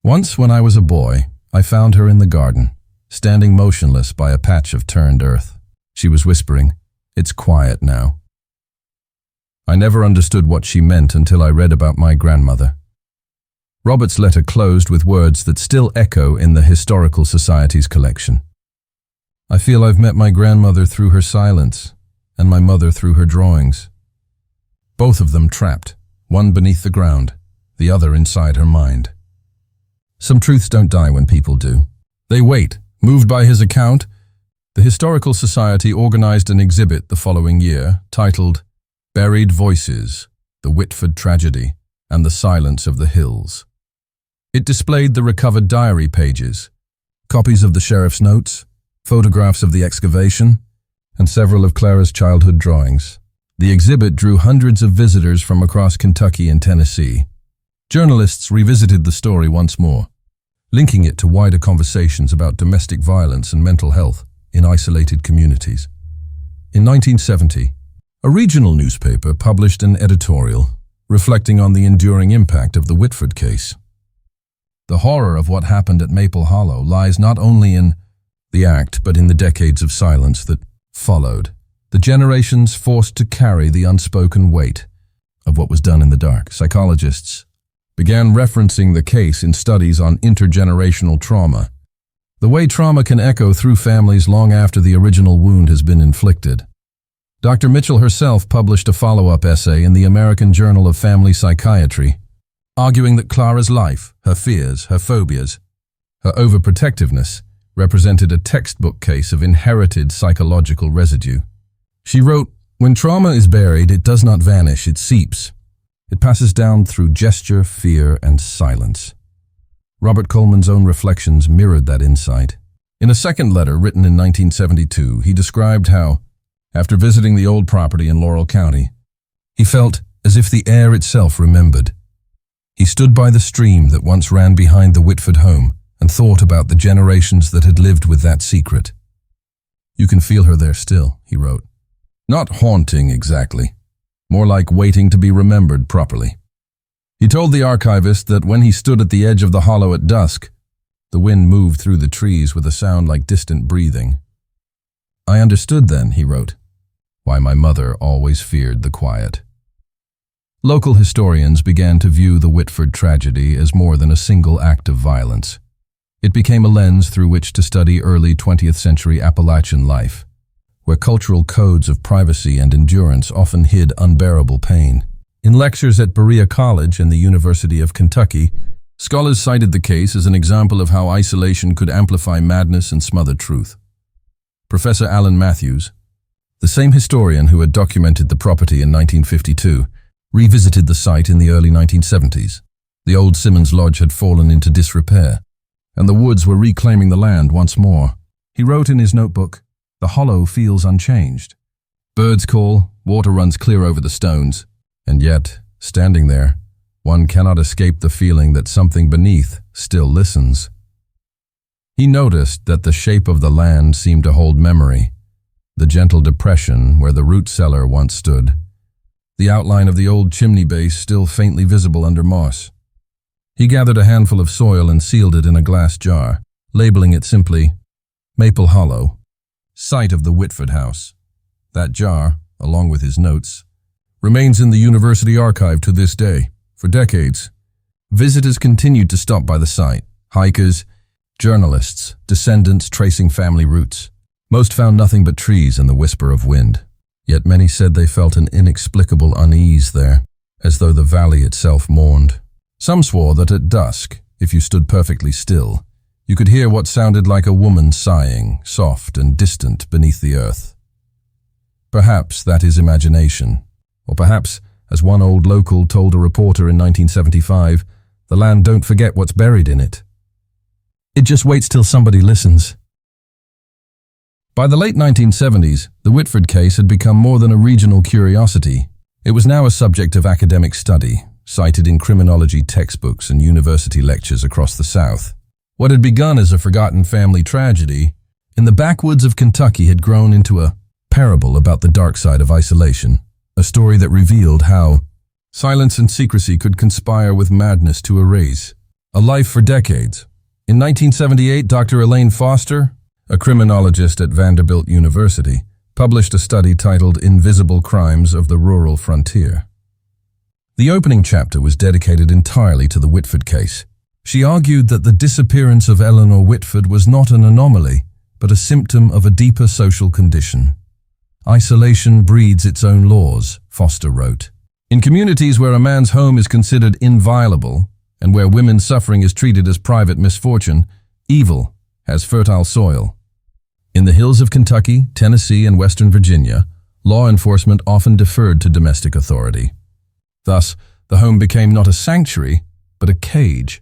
Once when I was a boy, I found her in the garden, standing motionless by a patch of turned earth. She was whispering, "It's quiet now." I never understood what she meant until I read about my grandmother. Robert's letter closed with words that still echo in the Historical Society's collection. "I feel I've met my grandmother through her silence, and my mother through her drawings. Both of them trapped, one beneath the ground, the other inside her mind." Some truths don't die when people do. They wait. Moved by his account, the Historical Society organized an exhibit the following year titled "Buried Voices, the Whitford Tragedy, and the Silence of the Hills." It displayed the recovered diary pages, copies of the sheriff's notes, photographs of the excavation, and several of Clara's childhood drawings. The exhibit drew hundreds of visitors from across Kentucky and Tennessee. Journalists revisited the story once more, linking it to wider conversations about domestic violence and mental health in isolated communities. In 1970, a regional newspaper published an editorial reflecting on the enduring impact of the Whitford case. The horror of what happened at Maple Hollow lies not only in the act, but in the decades of silence that followed, the generations forced to carry the unspoken weight of what was done in the dark. Psychologists began referencing the case in studies on intergenerational trauma, the way trauma can echo through families long after the original wound has been inflicted. Dr. Mitchell herself published a follow-up essay in the American Journal of Family Psychiatry, arguing that Clara's life, her fears, her phobias, her overprotectiveness represented a textbook case of inherited psychological residue. She wrote, "When trauma is buried, it does not vanish, it seeps. It passes down through gesture, fear, and silence." Robert Coleman's own reflections mirrored that insight. In a second letter written in 1972, he described how, after visiting the old property in Laurel County, he felt as if the air itself remembered. He stood by the stream that once ran behind the Whitford home and thought about the generations that had lived with that secret. "You can feel her there still," he wrote. "Not haunting exactly, more like waiting to be remembered properly." He told the archivist that when he stood at the edge of the hollow at dusk, the wind moved through the trees with a sound like distant breathing. "I understood then," he wrote, "why my mother always feared the quiet." Local historians began to view the Whitford tragedy as more than a single act of violence. It became a lens through which to study early 20th century Appalachian life, where cultural codes of privacy and endurance often hid unbearable pain. In lectures at Berea College and the University of Kentucky, scholars cited the case as an example of how isolation could amplify madness and smother truth. Professor Alan Matthews, the same historian who had documented the property in 1952, revisited the site in the early 1970s. The old Simmons Lodge had fallen into disrepair, and the woods were reclaiming the land once more. He wrote in his notebook, "The hollow feels unchanged. Birds call, water runs clear over the stones, and yet, standing there, one cannot escape the feeling that something beneath still listens." He noticed that the shape of the land seemed to hold memory, the gentle depression where the root cellar once stood, the outline of the old chimney base still faintly visible under moss. He gathered a handful of soil and sealed it in a glass jar, labeling it simply, "Maple Hollow, site of the Whitford house." That jar, along with his notes, remains in the university archive to this day. For decades, visitors continued to stop by the site, hikers, journalists, descendants tracing family roots. Most found nothing but trees and the whisper of wind. Yet many said they felt an inexplicable unease there, as though the valley itself mourned. Some swore that at dusk, if you stood perfectly still, you could hear what sounded like a woman sighing, soft and distant beneath the earth. Perhaps that is imagination, or perhaps, as one old local told a reporter in 1975, the land don't forget what's buried in it. It just waits till somebody listens. By the late 1970s, the Whitford case had become more than a regional curiosity. It was now a subject of academic study, cited in criminology textbooks and university lectures across the South. What had begun as a forgotten family tragedy, in the backwoods of Kentucky had grown into a parable about the dark side of isolation, a story that revealed how silence and secrecy could conspire with madness to erase a life for decades. In 1978, Dr. Elaine Foster, a criminologist at Vanderbilt University, published a study titled Invisible Crimes of the Rural Frontier. The opening chapter was dedicated entirely to the Whitford case. She argued that the disappearance of Eleanor Whitford was not an anomaly, but a symptom of a deeper social condition. Isolation breeds its own laws, Foster wrote. In communities where a man's home is considered inviolable, and where women's suffering is treated as private misfortune, evil has fertile soil. In the hills of Kentucky, Tennessee, and Western Virginia, law enforcement often deferred to domestic authority. Thus, the home became not a sanctuary, but a cage.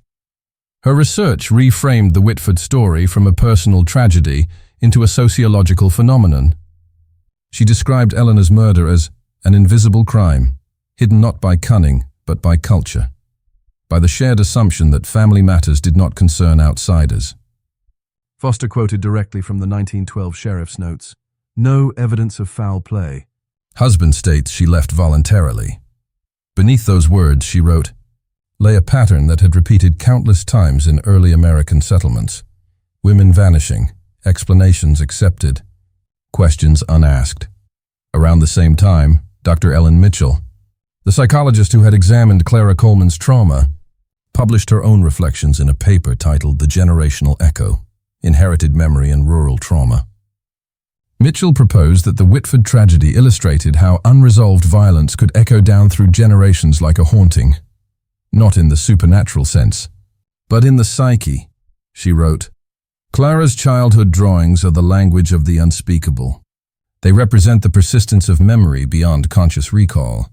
Her research reframed the Whitford story from a personal tragedy into a sociological phenomenon. She described Eleanor's murder as an invisible crime, hidden not by cunning, but by culture, by the shared assumption that family matters did not concern outsiders. Foster quoted directly from the 1912 sheriff's notes, "No evidence of foul play." Husband states she left voluntarily. Beneath those words, she wrote, lay a pattern that had repeated countless times in early American settlements. Women vanishing, explanations accepted, questions unasked. Around the same time, Dr. Ellen Mitchell, the psychologist who had examined Clara Coleman's trauma, published her own reflections in a paper titled The Generational Echo, Inherited Memory and Rural Trauma. Mitchell proposed that the Whitford tragedy illustrated how unresolved violence could echo down through generations like a haunting, not in the supernatural sense, but in the psyche. She wrote, Clara's childhood drawings are the language of the unspeakable. They represent the persistence of memory beyond conscious recall.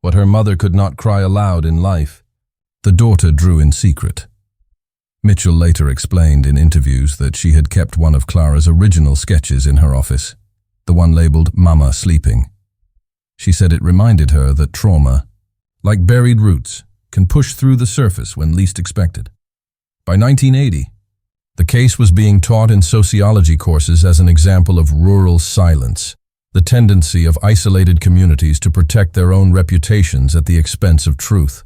What her mother could not cry aloud in life, the daughter drew in secret. Mitchell later explained in interviews that she had kept one of Clara's original sketches in her office, the one labeled Mama Sleeping. She said it reminded her that trauma, like buried roots, can push through the surface when least expected. By 1980, the case was being taught in sociology courses as an example of rural silence, the tendency of isolated communities to protect their own reputations at the expense of truth.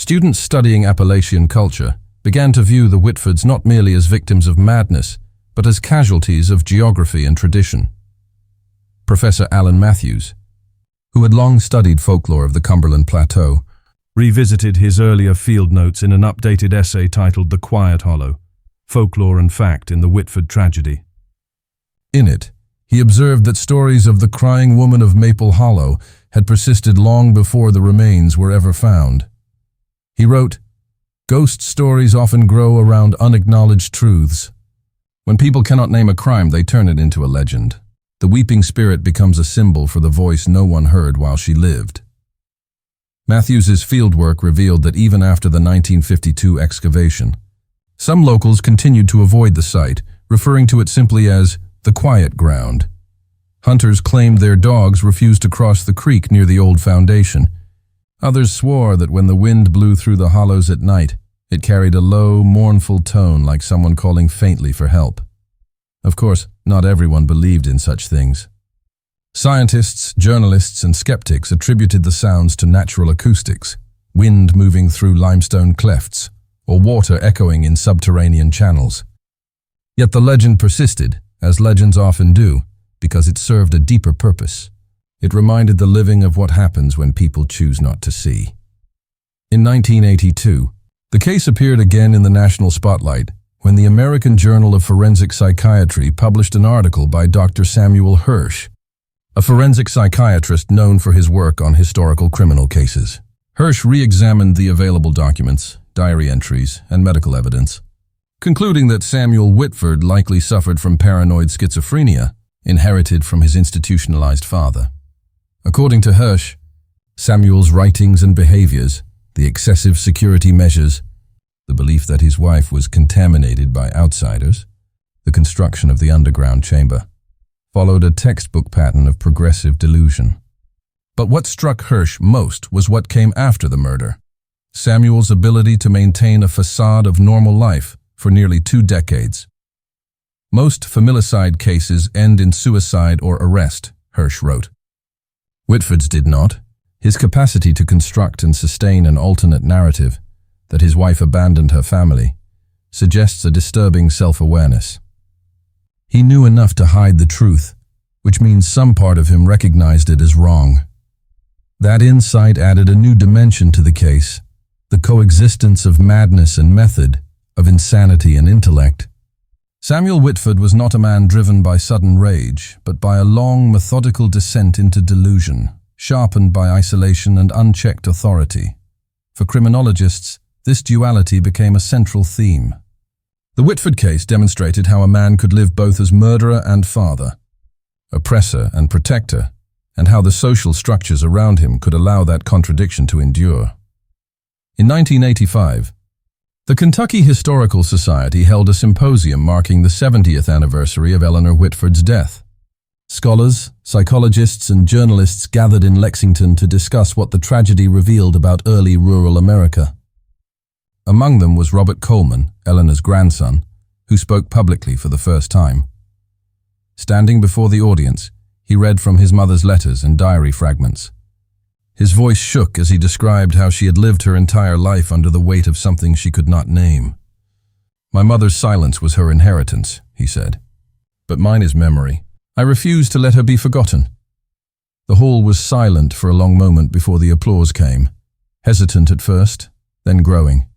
Students studying Appalachian culture began to view the Whitfords not merely as victims of madness, but as casualties of geography and tradition. Professor Alan Matthews, who had long studied folklore of the Cumberland Plateau, revisited his earlier field notes in an updated essay titled The Quiet Hollow, Folklore and Fact in the Whitford Tragedy. In it, he observed that stories of the crying woman of Maple Hollow had persisted long before the remains were ever found. He wrote, "Ghost stories often grow around unacknowledged truths. When people cannot name a crime, they turn it into a legend. The weeping spirit becomes a symbol for the voice no one heard while she lived." Matthews's fieldwork revealed that even after the 1952 excavation, some locals continued to avoid the site, referring to it simply as the quiet ground. Hunters claimed their dogs refused to cross the creek near the old foundation. Others swore that when the wind blew through the hollows at night, it carried a low, mournful tone like someone calling faintly for help. Of course, not everyone believed in such things. Scientists, journalists, and skeptics attributed the sounds to natural acoustics, wind moving through limestone clefts, or water echoing in subterranean channels. Yet the legend persisted, as legends often do, because it served a deeper purpose. It reminded the living of what happens when people choose not to see. In 1982, the case appeared again in the national spotlight when the American Journal of Forensic Psychiatry published an article by Dr. Samuel Hirsch, a forensic psychiatrist known for his work on historical criminal cases. Hirsch re-examined the available documents, diary entries, and medical evidence, concluding that Samuel Whitford likely suffered from paranoid schizophrenia, inherited from his institutionalized father. According to Hirsch, Samuel's writings and behaviors, the excessive security measures, the belief that his wife was contaminated by outsiders, the construction of the underground chamber, followed a textbook pattern of progressive delusion. But what struck Hirsch most was what came after the murder: Samuel's ability to maintain a facade of normal life for nearly 2 decades. Most familicide cases end in suicide or arrest, Hirsch wrote. Whitford's did not. His capacity to construct and sustain an alternate narrative, that his wife abandoned her family, suggests a disturbing self-awareness. He knew enough to hide the truth, which means some part of him recognized it as wrong. That insight added a new dimension to the case, the coexistence of madness and method, of insanity and intellect. Samuel Whitford was not a man driven by sudden rage, but by a long, methodical descent into delusion, sharpened by isolation and unchecked authority. For criminologists, this duality became a central theme. The Whitford case demonstrated how a man could live both as murderer and father, oppressor and protector, and how the social structures around him could allow that contradiction to endure. In 1985, the Kentucky Historical Society held a symposium marking the 70th anniversary of Eleanor Whitford's death. Scholars, psychologists, and journalists gathered in Lexington to discuss what the tragedy revealed about early rural America. Among them was Robert Coleman, Eleanor's grandson, who spoke publicly for the first time. Standing before the audience, he read from his mother's letters and diary fragments. His voice shook as he described how she had lived her entire life under the weight of something she could not name. "My mother's silence was her inheritance," he said. "But mine is memory. I refuse to let her be forgotten." The hall was silent for a long moment before the applause came, hesitant at first, then growing.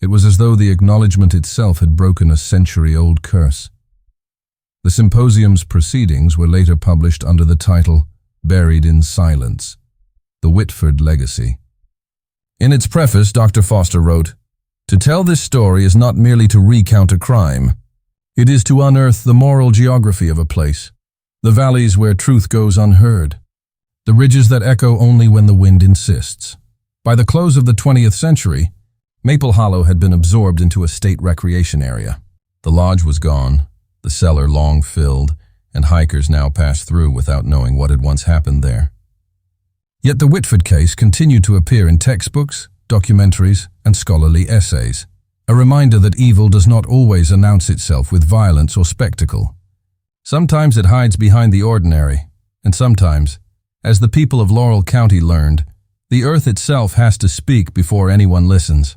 It was as though the acknowledgement itself had broken a century-old curse. The symposium's proceedings were later published under the title Buried in Silence: The Whitford Legacy. In its preface, Dr. Foster wrote, "To tell this story is not merely to recount a crime. It is to unearth the moral geography of a place, the valleys where truth goes unheard, the ridges that echo only when the wind insists." By the close of the 20th century, Maple Hollow had been absorbed into a state recreation area. The lodge was gone, the cellar long filled, and hikers now passed through without knowing what had once happened there. Yet the Whitford case continued to appear in textbooks, documentaries, and scholarly essays, a reminder that evil does not always announce itself with violence or spectacle. Sometimes it hides behind the ordinary, and sometimes, as the people of Laurel County learned, The earth itself has to speak before anyone listens.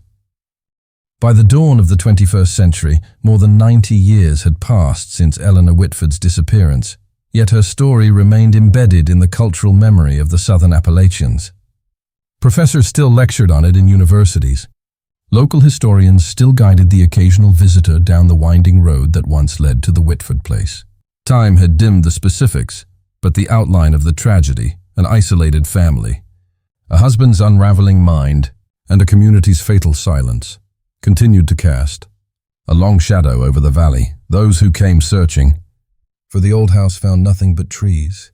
By the dawn of the 21st century, more than 90 years had passed since Eleanor Whitford's disappearance, yet her story remained embedded in the cultural memory of the southern Appalachians. Professors still lectured on it in universities. Local historians still guided the occasional visitor down the winding road that once led to the Whitford place. Time had dimmed the specifics, but the outline of the tragedy, an isolated family, a husband's unraveling mind, and a community's fatal silence, continued to cast a long shadow over the valley. Those who came searching for the old house found nothing but trees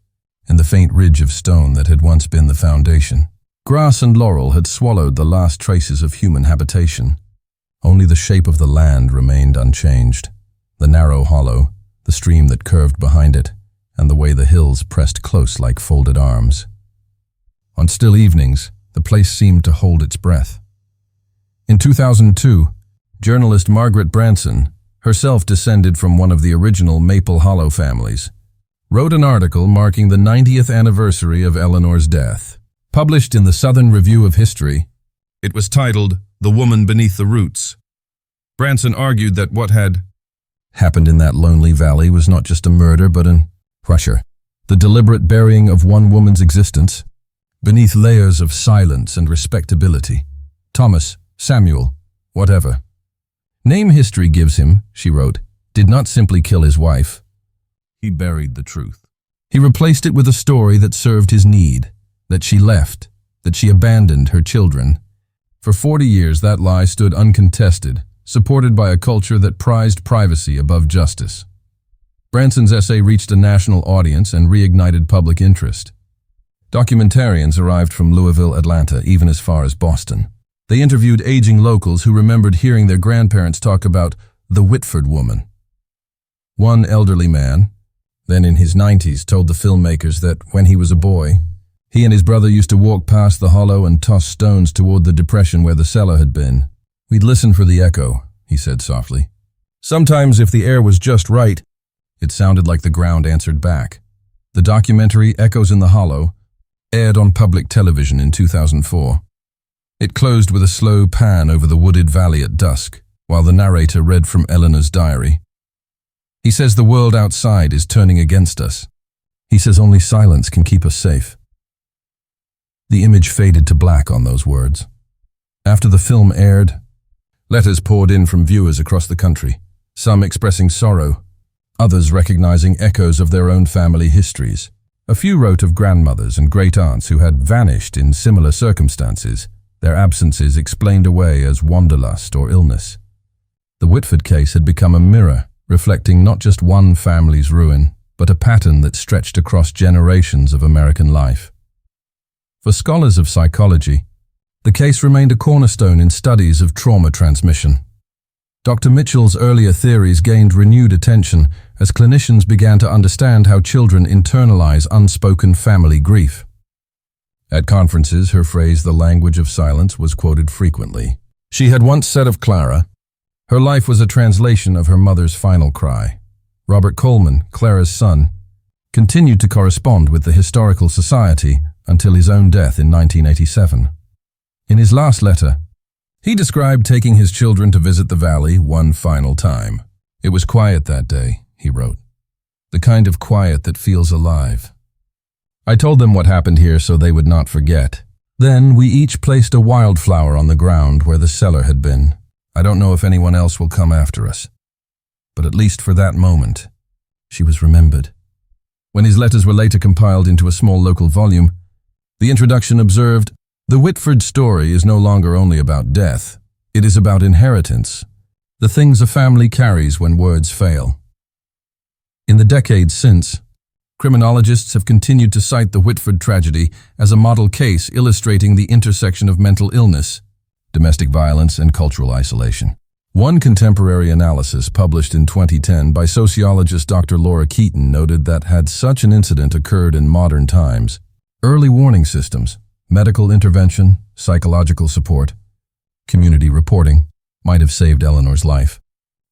and the faint ridge of stone that had once been the foundation. Grass and laurel had swallowed the last traces of human habitation. Only the shape of the land remained unchanged, the narrow hollow, the stream that curved behind it, and the way the hills pressed close like folded arms. On still evenings, the place seemed to hold its breath. In 2002, journalist Margaret Branson, herself descended from one of the original Maple Hollow families, wrote an article marking the 90th anniversary of Eleanor's death. Published in the Southern Review of History, it was titled "The Woman Beneath the Roots." Branson argued that what had happened in that lonely valley was not just a murder but an crusher, the deliberate burying of one woman's existence beneath layers of silence and respectability. Thomas, Samuel, whatever name history gives him, she wrote, did not simply kill his wife. He buried the truth. He replaced it with a story that served his need, that she left, that she abandoned her children. For 40 years that lie stood uncontested, supported by a culture that prized privacy above justice. Branson's essay reached a national audience and reignited public interest. Documentarians arrived from Louisville, Atlanta, even as far as Boston. They interviewed aging locals who remembered hearing their grandparents talk about the Whitford woman. One elderly man, then in his 90s, told the filmmakers that when he was a boy, he and his brother used to walk past the hollow and toss stones toward the depression where the cellar had been. We'd listen for the echo, he said softly. Sometimes, if the air was just right, it sounded like the ground answered back. The documentary Echoes in the Hollow aired on public television in 2004. It closed with a slow pan over the wooded valley at dusk, while the narrator read from Eleanor's diary. He says the world outside is turning against us. He says only silence can keep us safe. The image faded to black on those words. After the film aired, letters poured in from viewers across the country, some expressing sorrow, others recognizing echoes of their own family histories. A few wrote of grandmothers and great-aunts who had vanished in similar circumstances, their absences explained away as wanderlust or illness. The Whitford case had become a mirror, reflecting not just one family's ruin, but a pattern that stretched across generations of American life. For scholars of psychology, the case remained a cornerstone in studies of trauma transmission. Dr. Mitchell's earlier theories gained renewed attention as clinicians began to understand how children internalize unspoken family grief. At conferences, her phrase, "the language of silence," was quoted frequently. She had once said of Clara, her life was a translation of her mother's final cry. Robert Coleman, Clara's son, continued to correspond with the Historical Society until his own death in 1987. In his last letter, he described taking his children to visit the valley one final time. It was quiet that day, he wrote. The kind of quiet that feels alive. I told them what happened here so they would not forget. Then we each placed a wildflower on the ground where the cellar had been. I don't know if anyone else will come after us. But at least for that moment, she was remembered. When his letters were later compiled into a small local volume, the introduction observed, "The Whitford story is no longer only about death. It is about inheritance, the things a family carries when words fail." In the decades since, criminologists have continued to cite the Whitford tragedy as a model case illustrating the intersection of mental illness, domestic violence, and cultural isolation. One contemporary analysis published in 2010 by sociologist Dr. Laura Keaton noted that had such an incident occurred in modern times, early warning systems, medical intervention, psychological support, community reporting might have saved Eleanor's life.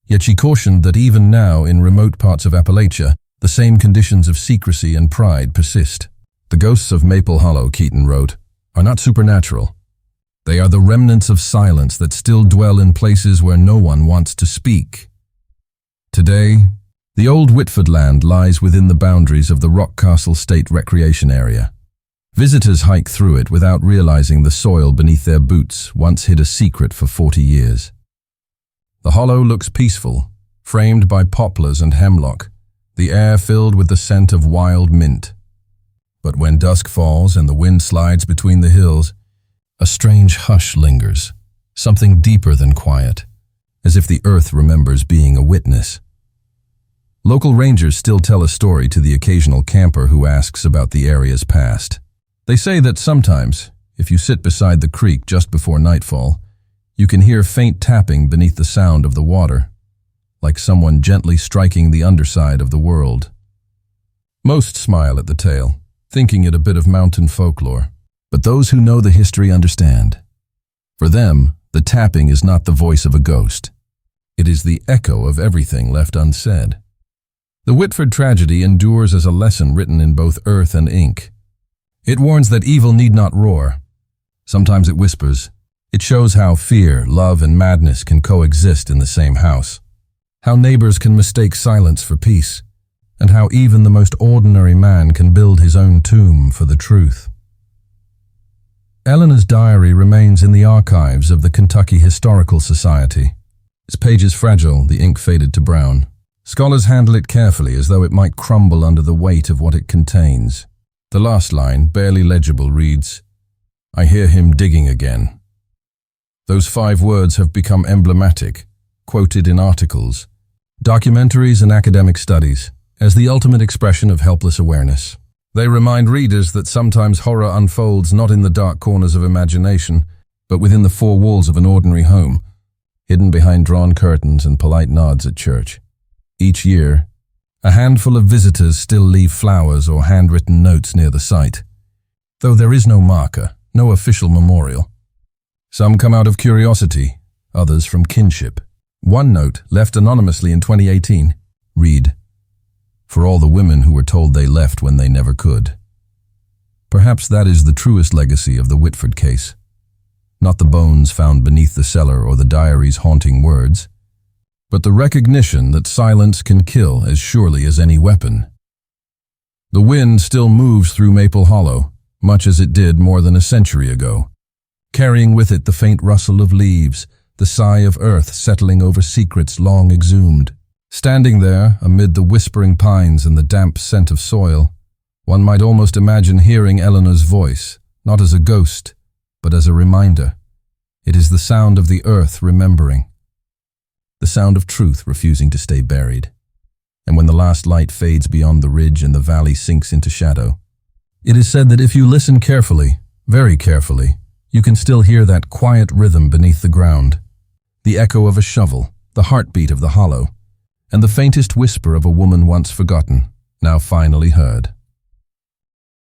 Yet she cautioned that even now in remote parts of Appalachia, the same conditions of secrecy and pride persist. The ghosts of Maple Hollow, Keaton wrote, are not supernatural. They are the remnants of silence that still dwell in places where no one wants to speak. Today, the old Whitford land lies within the boundaries of the Rockcastle State Recreation Area. Visitors hike through it without realizing the soil beneath their boots once hid a secret for 40 years. The hollow looks peaceful, framed by poplars and hemlock, the air filled with the scent of wild mint. But when dusk falls and the wind slides between the hills, a strange hush lingers, something deeper than quiet, as if the earth remembers being a witness. Local rangers still tell a story to the occasional camper who asks about the area's past. They say that sometimes, if you sit beside the creek just before nightfall, you can hear faint tapping beneath the sound of the water, like someone gently striking the underside of the world. Most smile at the tale, thinking it a bit of mountain folklore, but those who know the history understand. For them, the tapping is not the voice of a ghost. It is the echo of everything left unsaid. The Whitford tragedy endures as a lesson written in both earth and ink. It warns that evil need not roar. Sometimes it whispers. It shows how fear, love, and madness can coexist in the same house. How neighbors can mistake silence for peace, and how even the most ordinary man can build his own tomb for the truth. Eleanor's diary remains in the archives of the Kentucky Historical Society. Its pages fragile, the ink faded to brown. Scholars handle it carefully as though it might crumble under the weight of what it contains. The last line, barely legible, reads, "I hear him digging again." Those 5 words have become emblematic, quoted in articles, documentaries and academic studies, as the ultimate expression of helpless awareness. They remind readers that sometimes horror unfolds not in the dark corners of imagination, but within the 4 walls of an ordinary home, hidden behind drawn curtains and polite nods at church. Each year, a handful of visitors still leave flowers or handwritten notes near the site, though there is no marker, no official memorial. Some come out of curiosity, others from kinship. One note, left anonymously in 2018, read, "For all the women who were told they left when they never could." Perhaps that is the truest legacy of the Whitford case. Not the bones found beneath the cellar or the diary's haunting words, but the recognition that silence can kill as surely as any weapon. The wind still moves through Maple Hollow, much as it did more than a century ago, carrying with it the faint rustle of leaves, the sigh of earth settling over secrets long exhumed. Standing there, amid the whispering pines and the damp scent of soil, one might almost imagine hearing Eleanor's voice, not as a ghost, but as a reminder. It is the sound of the earth remembering. The sound of truth refusing to stay buried. And when the last light fades beyond the ridge and the valley sinks into shadow, it is said that if you listen carefully, very carefully, you can still hear that quiet rhythm beneath the ground, the echo of a shovel, the heartbeat of the hollow, and the faintest whisper of a woman once forgotten, now finally heard.